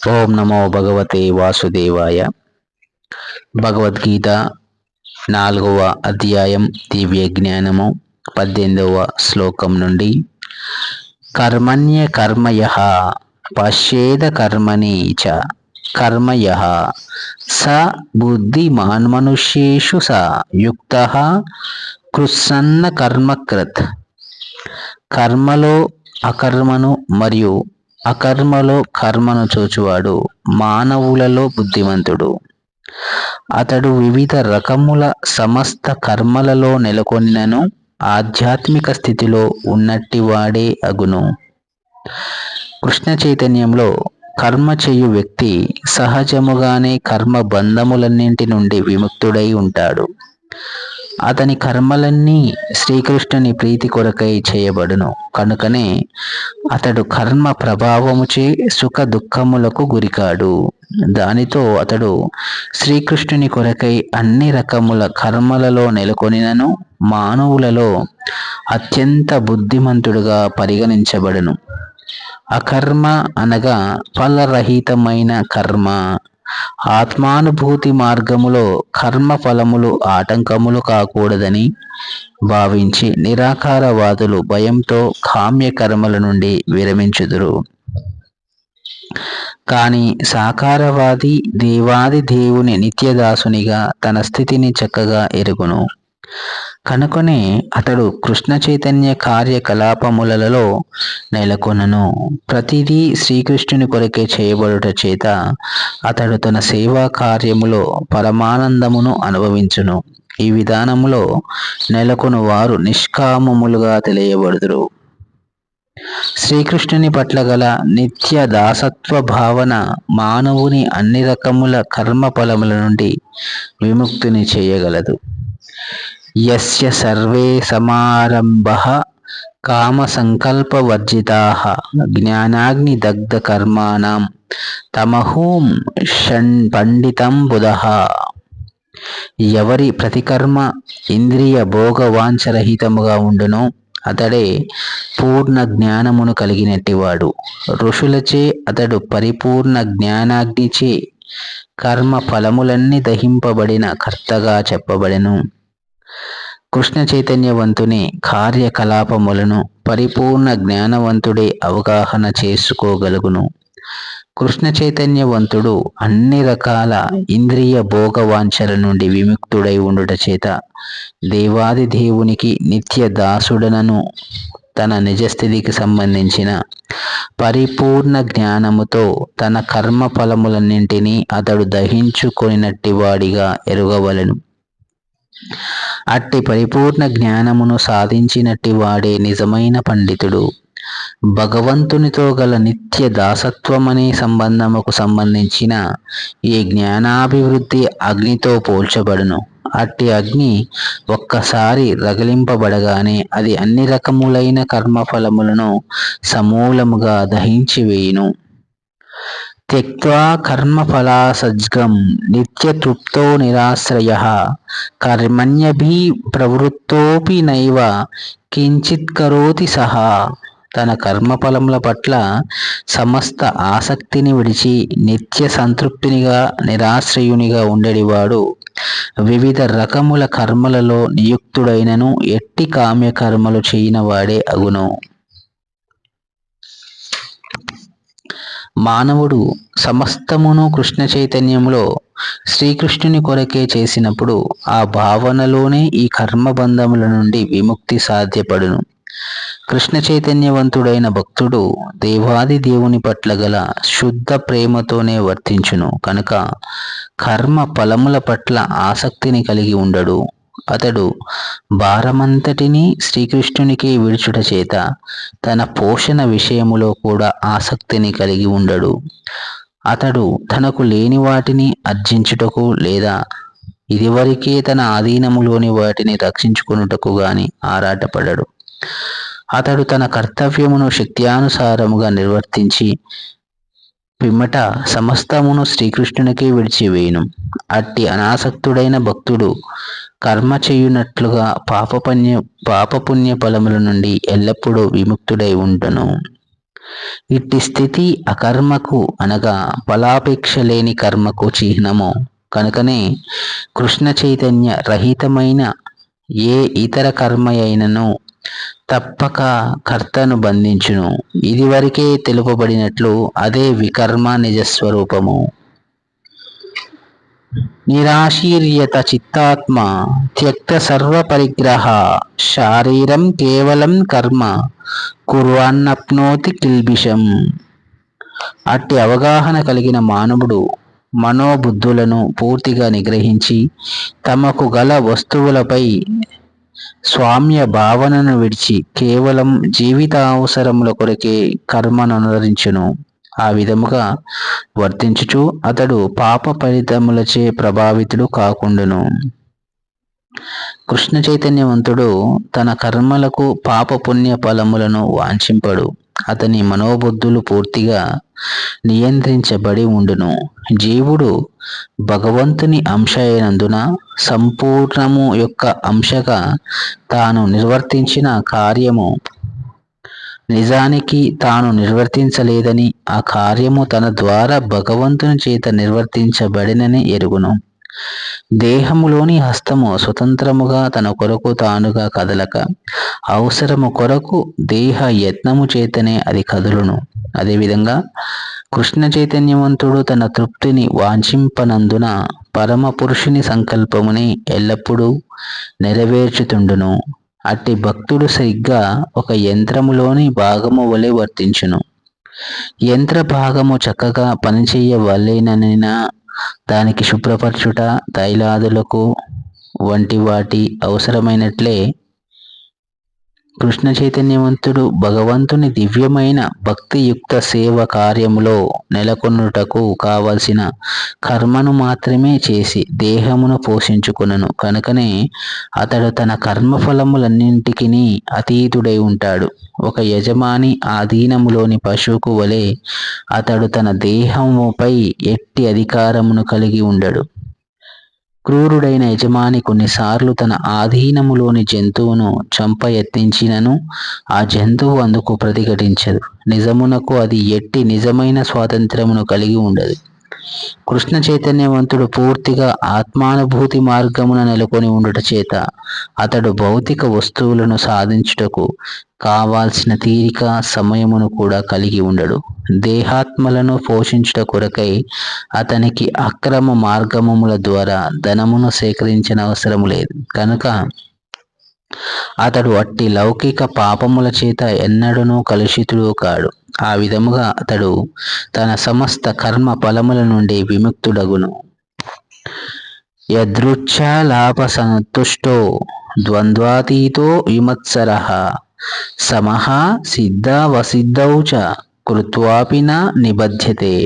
ఓం నమో భగవతే వాసుదేవాయ. భగవద్గీత 4వ అధ్యాయం దివ్య జ్ఞానము 18వ శ్లోకం నుండి కర్మణ్య కర్మయః పశ్యేద కర్మణి చ కర్మయః స బుద్ధిమాన్ మనుష్యేషు స యుక్తః కృత్స్న కర్మకృత్. కర్మలో అకర్మను మరియు అకర్మలో కర్మను చూచువాడు మానవులలో బుద్ధిమంతుడు. అతడు వివిధ రకముల సమస్త కర్మలలో నెలకొనినను ఆధ్యాత్మిక స్థితిలో ఉన్నట్టివాడే అగును. కృష్ణ చైతన్యంలో కర్మ చేయు వ్యక్తి సహజముగానే కర్మ బంధములన్నింటి నుండి విముక్తుడై ఉంటాడు. అతని కర్మలన్నీ శ్రీకృష్ణుని ప్రీతి కొరకై చేయబడును. కనుకనే అతడు కర్మ ప్రభావముచే సుఖ దుఃఖములకు గురికాడు. దానితో అతడు శ్రీకృష్ణుని కొరకై అన్ని రకముల కర్మలలో నెలకొనినను మానవులలో అత్యంత బుద్ధిమంతుడుగా పరిగణించబడును. అకర్మ అనగా ఫలరహితమైన కర్మ. ఆత్మానుభూతి మార్గములో కర్మ ఫలములు ఆటంకములు కాకూడదని భావించి నిరాకారవాదులు భయంతో కామ్య కర్మల నుండి విరమించుదురు. కానీ సాకారవాది దేవాది దేవుని నిత్యదాసునిగా తన స్థితిని చక్కగా ఎరుగును. కనుకనే అతడు కృష్ణ చైతన్య కార్యకలాపములలో నెలకొనను. ప్రతిదీ శ్రీకృష్ణుని కొరకే చేయబడుట చేత అతడు తన సేవా కార్యములో పరమానందమును అనుభవించును. ఈ విధానములో నెలకొను వారు నిష్కామములుగా తెలియబడుదురు. శ్రీకృష్ణుని పట్ల గల నిత్య దాసత్వ భావన మానవుని అన్ని రకముల కర్మ ఫలముల నుండి విముక్తిని చేయగలదు. యస్య సర్వే సమారంభః కామ సంకల్ప వర్జితాః జ్ఞానాగ్ని దగ్ధ కర్మాణం తమహోం పండితం బుధః. ఎవరి ప్రతికర్మ ఇంద్రియ భోగ వాంఛరహితముగా ఉండునో అతడే పూర్ణ జ్ఞానమును కలిగినట్టివాడు. ఋషులచే అతడు పరిపూర్ణ జ్ఞానాగ్నిచే కర్మ ఫలములన్నీ దహింపబడిన కర్తగా చెప్పబడెను. కృష్ణ చైతన్యవంతుని కార్యకలాపములను పరిపూర్ణ జ్ఞానవంతుడే అవగాహన చేసుకోగలుగును. కృష్ణ చైతన్యవంతుడు అన్ని రకాల ఇంద్రియ భోగవాంఛల నుండి విముక్తుడై ఉండుట చేత దేవాది దేవునికి నిత్య దాసుడనను తన నిజస్థితికి సంబంధించిన పరిపూర్ణ జ్ఞానముతో తన కర్మ ఫలములన్నింటినీ అతడు దహించుకొనినట్టి వాడిగా ఎరుగవలెను. అట్టి పరిపూర్ణ జ్ఞానమును సాధించినట్టి వాడే నిజమైన పండితుడు. భగవంతునితో గల నిత్య దాసత్వమనే సంబంధముకు సంబంధించిన ఈ జ్ఞానాభివృద్ధి అగ్నితో పోల్చబడును. అట్టి అగ్ని ఒక్కసారి రగిలింపబడగానే అది అన్ని రకములైన కర్మఫలములను సమూలముగా దహించి వేయును. త్యక్త్వా కర్మఫలాసజ్గం నిత్యతృప్తో నిరాశ్రయః కర్మణ్యభి ప్రవృత్తోపి నైవ కించిత్ కరోతి సహా. తన కర్మఫలముల పట్ల సమస్త ఆసక్తిని విడిచి నిత్య సంతృప్తినిగా నిరాశ్రయునిగా ఉండేవాడు వివిధ రకముల కర్మలలో నియుక్తుడైనను ఎట్టి కామ్య కర్మలు చేయనివాడే అగును. మానవుడు సమస్తమును కృష్ణ చైతన్యంలో శ్రీకృష్ణుని కొరకే చేసినప్పుడు ఆ భావనలోనే ఈ కర్మబంధముల నుండి విముక్తి సాధ్యపడును. కృష్ణ చైతన్యవంతుడైన భక్తుడు దేవాది దేవుని పట్ల గల శుద్ధ ప్రేమతోనే వర్తించును. కనుక కర్మ ఫలముల పట్ల ఆసక్తిని కలిగి ఉండడు. అతడు భారమంతటినీ శ్రీకృష్ణునికి విడుచుట చేత తన పోషణ విషయములో కూడా ఆసక్తిని కలిగి ఉండడు. అతడు తనకు లేని వాటిని అర్జించుటకు లేదా ఇదివరకే తన ఆధీనములోని వాటిని రక్షించుకొనుటకు గాని ఆరాటపడడు. అతడు తన కర్తవ్యమును శక్త్యానుసారముగా నిర్వర్తించి పిమ్మట సమస్తమును శ్రీకృష్ణునికే విడిచివేయును. అట్టి అనాసక్తుడైన భక్తుడు కర్మ చేయునట్లుగా పాపపుణ్య ఫలముల నుండి ఎల్లప్పుడూ విముక్తుడై ఉండును. ఇట్టి స్థితి అకర్మకు అనగా ఫలాపేక్ష లేని కర్మకు చిహ్నము. కనుకనే కృష్ణ చైతన్య రహితమైన ఏ ఇతర కర్మ అయినను తప్పక కర్తను బంధించును. ఇదివరకే తెలుపబడినట్లు అదే వికర్మ నిజస్వరూపము. నిరాశీర్యత చిత్తాత్మ త్యక్త సర్వ పరిగ్రహ శారీరం కేవలం కర్మ కుర్వన్నప్నోతి కిల్బిషం. అట్టి అవగాహన కలిగిన మానవుడు మనోబుద్ధులను పూర్తిగా నిగ్రహించి తమకు గల వస్తువులపై స్వామ్య భావనను విడిచి కేవలం జీవిత అవసరముల కొరకే కర్మను అనుసరించును. ఆ విధముగా వర్తించుచు అతడు పాప ఫలితములచే ప్రభావితుడు కాకుండును. కృష్ణ చైతన్యవంతుడు తన కర్మలకు పాప పుణ్య ఫలములను వాంఛింపడు. అతని మనోబుద్ధులు పూర్తిగా నియంత్రించబడి ఉండును. జీవుడు భగవంతుని అంశ అయినందున సంపూర్ణము యొక్క అంశగా తాను నిర్వర్తించిన కార్యము నిజానికి తాను నిర్వర్తించలేదని, ఆ కార్యము తన ద్వారా భగవంతుని చేత నిర్వర్తించబడినని ఎరుగును. దేహములోని హస్తము స్వతంత్రముగా తన కొరకు తానుగా కదలక అవసరము కొరకు దేహ యత్నము చేతనే అది కదులును. అదేవిధంగా కృష్ణ చైతన్యవంతుడు తన తృప్తిని వాంఛింపనందున పరమ పురుషుని సంకల్పముని ఎల్లప్పుడూ నెరవేర్చుతుండును. అట్టి భక్తుడు సరిగ్గా ఒక యంత్రములోని భాగము వలె వర్తించును. యంత్ర భాగము చక్కగా పనిచేయవలెననినా దానికి శుభ్రపరచుట, తైలాదులకు వంటి వాటి అవసరమైనట్లే కృష్ణ చైతన్యవంతుడు భగవంతుని దివ్యమైన భక్తియుక్త సేవ కార్యములో నెలకొనుటకు కావలసిన కర్మను మాత్రమే చేసి దేహమును పోషించుకొనును. కనుకనే అతడు తన కర్మఫలములన్నింటికి అతీతుడై ఉంటాడు. ఒక యజమాని ఆధీనములోని పశువుకు వలె అతడు తన దేహముపై ఎట్టి అధికారమును కలిగి ఉండడు. క్రూరుడైన యజమాని కొన్నిసార్లు తన ఆధీనములోని జంతువును చంప యత్నించినను ఆ జంతువు అందుకు ప్రతిఘటించదు. నిజమునకు అది ఎట్టి నిజమైన స్వాతంత్రమును కలిగి ఉండదు. కృష్ణ చైతన్యవంతుడు పూర్తిగా ఆత్మానుభూతి మార్గమున నెలకొని ఉండుట చేత అతడు భౌతిక వస్తువులను సాధించుటకు కావాల్సిన తీరిక సమయమును కూడా కలిగి ఉండడు. దేహాత్మలను పోషించుట కొరకై అతనికి అక్రమ మార్గముల ద్వారా ధనమును సేకరించిన అవసరము లేదు. కనుక అతడు అట్టి లౌకిక పాపముల చేత ఎన్నడూనూ కలుషితుడు కాడు. ఆ విధముగా అతడు తన సమస్త కర్మ ఫలముల నుండి విముక్తుడగును. యదృచ్ఛా లాభ సంతుష్టో ద్వంద్వాతీతో విమత్సరః సమః సిద్ధావసిద్ధౌ చ కృత్వాపి న నిబధ్యతే.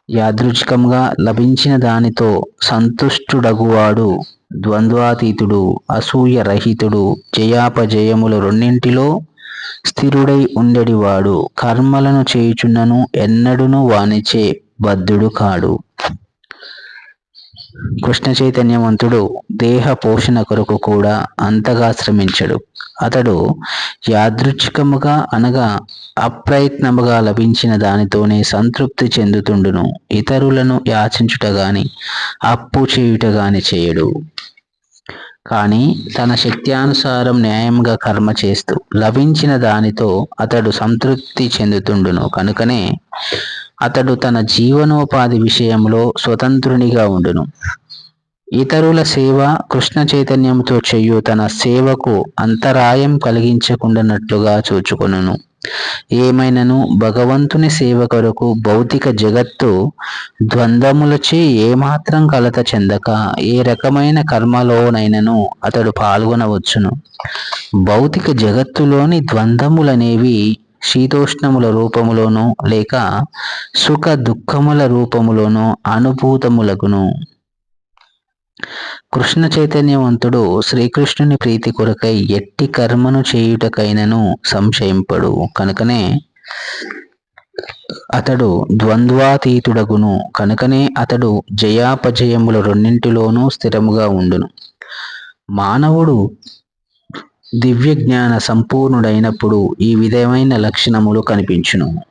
యాదృచ్ఛికంగా లభించిన దానితో సంతుష్టుడగువాడు ద్వంద్వాతీతుడు, అసూయ రహితుడు, జయాపజయములు రెండింటిలో స్థిరుడై ఉండేవాడు. కర్మలను చేయుచున్నను ఎన్నడూనూ వానిచే బద్ధుడు కాడు. కృష్ణ చైతన్యవంతుడు దేహ పోషణ కొరకు కూడా అంతగా శ్రమించడు. అతడు యాదృచ్ఛికముగా అనగా అప్రయత్నముగా లభించిన దానితోనే సంతృప్తి చెందుతుండును. ఇతరులను యాచించుట గాని అప్పు చేయుట గాని చేయడు. కానీ తన శక్త్యానుసారం న్యాయంగా కర్మ చేస్తూ లభించిన దానితో అతడు సంతృప్తి చెందుతుండును. కనుకనే అతడు తన జీవనోపాధి విషయంలో స్వతంత్రునిగా ఉండును. ఇతరుల సేవ కృష్ణ చైతన్యంతో చేయు తన సేవకు అంతరాయం కలిగించకుండానట్లుగా చూచుకొనును. ఏమైనను భగవంతుని సేవ కొరకు భౌతిక జగత్తు ద్వంద్వములచే ఏమాత్రం కలత చెందక ఏ రకమైన కర్మలోనైనను అతడు పాల్గొనవచ్చును. భౌతిక జగత్తులోని ద్వంద్వములనేవి శీతోష్ణముల రూపములోనో లేక సుఖ దుఃఖముల రూపములోనో అనుభూతములగును. కృష్ణ చైతన్యవంతుడు శ్రీకృష్ణుని ప్రీతి కొరకై ఎట్టి కర్మను చేయుటకైనను సంశయింపడు. కనుకనే అతడు ద్వంద్వాతీతుడగును. కనుకనే అతడు జయాపజయముల రెండింటిలోనూ స్థిరముగా ఉండును. మానవుడు దివ్య జ్ఞాన సంపూర్ణుడైనప్పుడు ఈ విధమైన లక్షణములు కనిపించును.